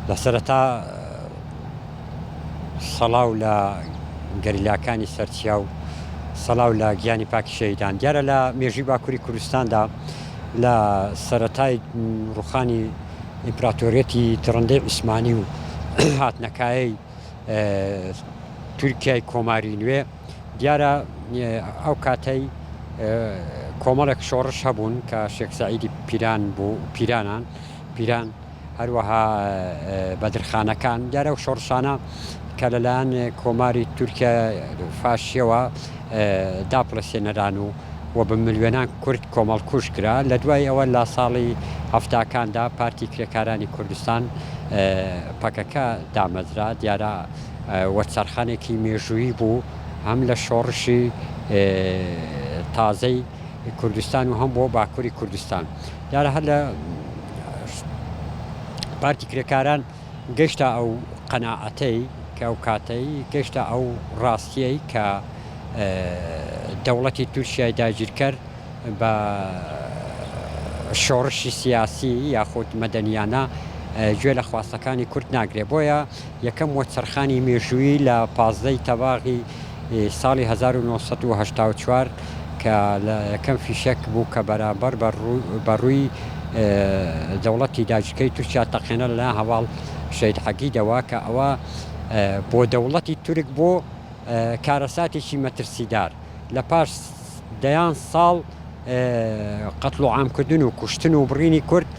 لە سەرەتا سەڵاو لە گەریلاکانی سەرچیا و سەڵاو لە گیانی پاکی شەهیدان. دیارە لە مێژووی باکووری کوردستاندا لە سەرەتای ڕوخانی ئیمپراتۆریەتی تڕندەی عوسمانی و هاتنەکایی تورکیای کۆماری نوێ دیارە ئەو کاتەی کۆمەڵێک شۆڕش هەبوون کە شێخ سەعیدی پیران بوو پیران هەروەها بەدرخانەکان دیارە و شۆڕشانە کە لەلایەن کۆماری تورکیا فاشیەوە داپڵەسێنەران و بە ملیۆنان کورد کۆمەڵ کوش کرا. لە دوای ئەوە لە ساڵی هەفتاکاندا پارتی کرێکارانی کوردستان پەکەکە دامەزرا. دیارە وەرچەرخانێکی مێژوویی بوو هەم لە شۆڕشی تازەی کوردستان و هەم بۆ باکووری کوردستان. دیارە هەر لە پارتی کرێکاران گەشتە ئەو قەناعەتەی کە ئەو کاتەی گەشتە ئەو ڕاستیەی کە دەوڵەتی تورکیای داگیرکرد بە شۆڕشی سیاسی یاخود مەدەنیانە گوێ لە خواستەکانی کورد ناگرێ. بۆیە یەکەم وەرچەرخانی مێژووی لە 15 تەباغی ساڵی 1984 کە لە یەکەم فیشەک بوو کە بەرامبەر بەڕووی دەوڵەتی داگیرکەی تورکیا تەقێنە لە هەواڵ شەید حەقیدەوە کە ئەوە بۆ دەوڵەتی تورک بۆ کارەساتێکی مەترسیدار لە پاش دەیان ساڵ قەتڵ و عامکردن و کوشتن و بڕینی کورد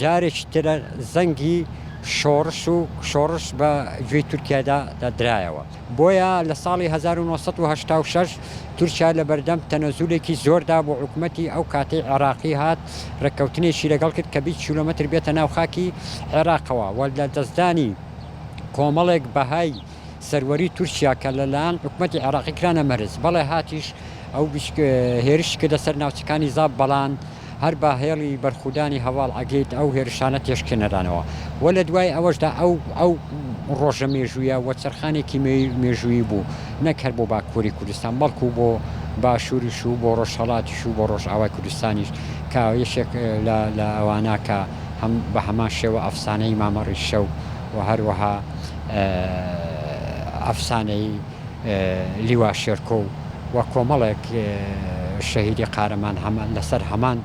جارێکی ترە زەنگی شۆڕش بە گوێی تورکیادا دەدرایەوە. بۆیە لە ساڵی 1986 تورکیا لە بەردەم تەنەزولێکی زۆردا بۆ حکوومەتی ئەو کاتەی عێراقی هات ڕێککەوتنێکی لەگەڵ کرد کە 20 کیلۆمەتر بێتە ناو خاکی عێراقەوە و لە دەستدانی کۆمەڵێک بەهای سەروەری تورکیا کە لەلایەن حکوومەتی عێراقی کرانە مەرز. بەڵێ هاتیش ئەو هێرش کردە سەر ناوچەکانی زاب بەڵان هەر بە هێڵی بەرخودانی هەواڵ ئەگەیت ئەو هێرشانە تێشکێنەرانەوە. و لە دوای ئەوەشدا ئەو ڕۆژە مێژوویە وەرچەرخانێکی مێژووی بوو نەک هەر بۆ باکووری کوردستان بەڵکو بۆ باشووریش و بۆ ڕۆژهەڵاتیش و بۆ ڕۆژئاوای کوردستانیش کە یەشێک لە ئەوانە کە بە هەمان شێوە ئەفسانەی مامەڕی شەو و هەروەها ئەفسانەی لیوا شێرکۆ و کۆمەڵێک شەهیدی قارەمان لەسەر هەمان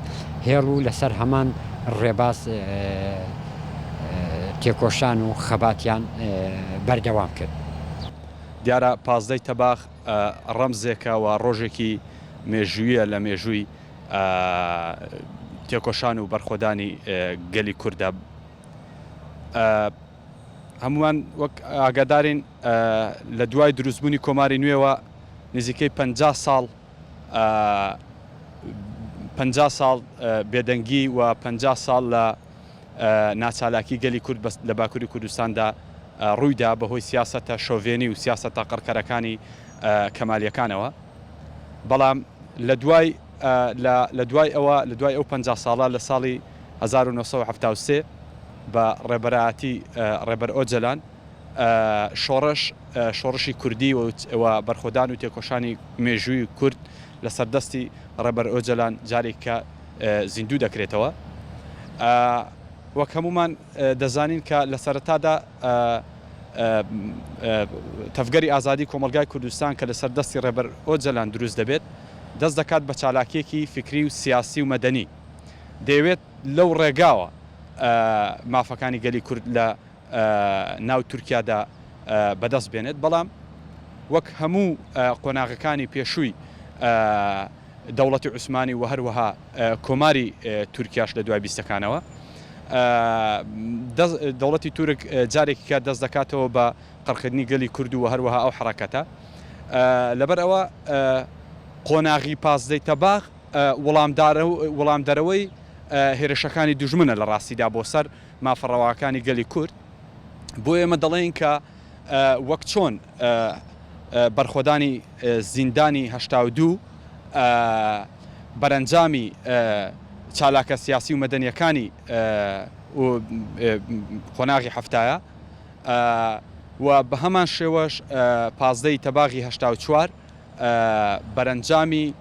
هێڵ و لەسەر هەمان ڕێباز تێکۆشان و خەباتیان بەردەوام کرد. دیارە 15 تەباغ ڕەمزێکە و ڕۆژێکی مێژوویە لە مێژووی تێکۆشان و بەرخۆدانی گەلی کووردە. هەمومان وەک ئاگادارین لە دوای دروستبوونی کۆماری نوێەوە نزیکەی 50 ساڵ بێدەنگی و 50 ساڵ لە ناچالاکی گەلی کورد لە باکووری کوردستاندا ڕوویدا بەهۆی سیاسەتە شۆڤێنی و سیاسەتە قەرکەرەکانی کەمالیەکانەوە. بەڵام لە دوای ئەو 50 ساڵە لە ساڵی 1970 بە ڕێبەرایەتی ڕێبەر ئۆجەلان شۆڕشی کوردی و بەرخۆدان و تێکۆشانی مێژووی کورد لە سەردەستی ڕێبەر ئۆجەلان جارێککە زیندوو دەکرێتەوە. وەک هەمومان دەزانین کە لە سەرەتادا تەفگەری ئازادی کۆمەلگای کوردستان کە لە سەردەستی ڕێبەر ئۆجەلان دروست دەبێت دەست دەکات بە چالاکیەکی فکری و سیاسی و مەدەنی. دەیەوێت لەو ڕێگاوە مافەکانی گەلی کورد لە ناو تورکیادا بەدەست بێنێت. بەڵام وەک هەموو قۆناغەکانی پێشووی دەوڵەتی عوسمانی و هەروەها کۆماری تورکیاش لە دوای بیستەکانەوە دەوڵەتی تورک جارێکی کات دەست دەکاتەوە بە قەرکردنی گەلی کورد و هەروەها ئەو حرەکەتە. لەبەر ئەوە قۆناغی 15 تەباغ وەڵامدەرەوەی هێرشەکانی دوژمنە لە ڕاستیدا بۆ سەر مافەڕەواکانی گەلی کورد. بۆ ئێمە دەڵێن کە وەک چۆن بەرخۆدانی زیندانی 82 بەرەنجامی چالاکە سیاسی و مەدەنیەکانی قۆناغی هەفتایە و بە هەمان شێوەش 15 تەباغی 84 بەرەنجامی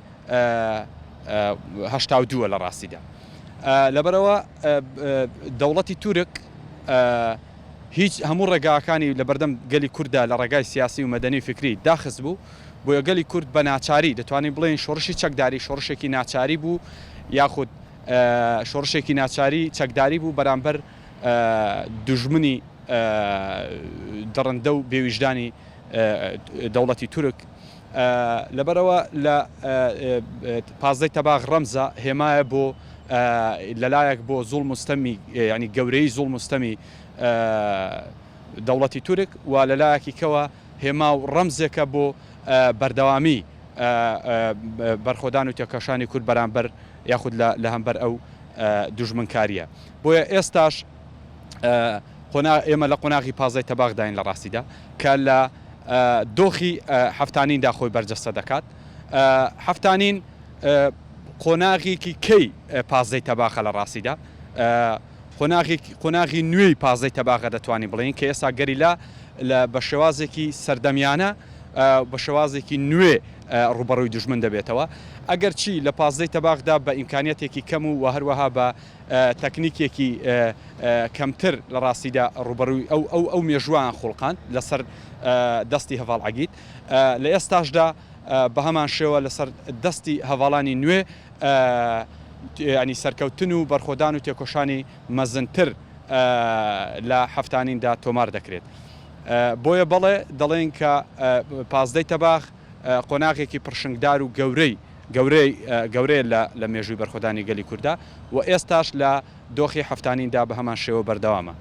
82 لە ڕاستیدا. لەبەرەوە دەوڵەتی تورک هیچ هەموو ڕێگاکانی لە بەردەم گەلی کووردا لە ڕێگای سیاسی و مەدەنی فکری داخست بوو بۆیە گەلی کورد بە ناچاری دەتوانین بڵێن شۆڕشی چەکداری شۆڕشێکی ناچاری بوو یاخود شۆڕشێکی ناچاری چەکداری بوو بەرامبەر دوژمنی دڕندە و بێویژدانی دەوڵەتی تورک لەبەرەوە لە پازدەی تەباغ ڕەمزە هێمایە بۆ لەلایەک بۆ زوڵ مستەمی ینی گەورەی زوڵ مستەمی دەوڵەتی تورک و لەلایەکی کەوە هێما و ڕەمزێکە بۆ بەردەوامی بەرخۆدان و تێکەشانی کورد بەرامبەر یاخود لە هەمبەر ئەو دوژمنکاریە بۆیە ئێستاش ئێمە لە قۆناغی پازای تەباغداین لە ڕاستیدا کە لە دۆخی هەفتانیندا خۆی بەرجەستە دەکات هەفتانین قۆناغێکی کەی پازەی تەباخە لە ڕاستیدا قۆناغی نوێی پازەی تەباغە دەتوانین بڵین کە ئێستا گەریلا بە شێوازێکی سەردەمیانە بە شێوازێکی نوێ ڕوبەڕووی دوژمن دەبێتەوە ئەگەر چی لە پازەی تەباغدا بە ئیمکانیەتێکی کەم و هەروەها بە تەکنیکێکی کەمتر لە ڕاستیدا ڕوبەڕووی ئەو مێژوان خوڵقاند لەسەر دەستی هەڤاڵعەگیت لە ئێستاشدا بە هەمان شێوە لەسەر دەستی هەڤاڵانی نوێ ینی سەرکەوتن و بەرخۆدان و تێکۆشانی مەزنتر لە هەفتانیندا تۆمار دەکرێت بۆیە بەڵێ دەڵێن کە پازدەی تەباغ قۆناغێکی پرشنگدار و گەورەی لە مێژووی بەرخۆدانی گەلی کووردا و ئێستاش لە دۆخی هەفتانیندا بە هەمان شێوە بەردەوامە.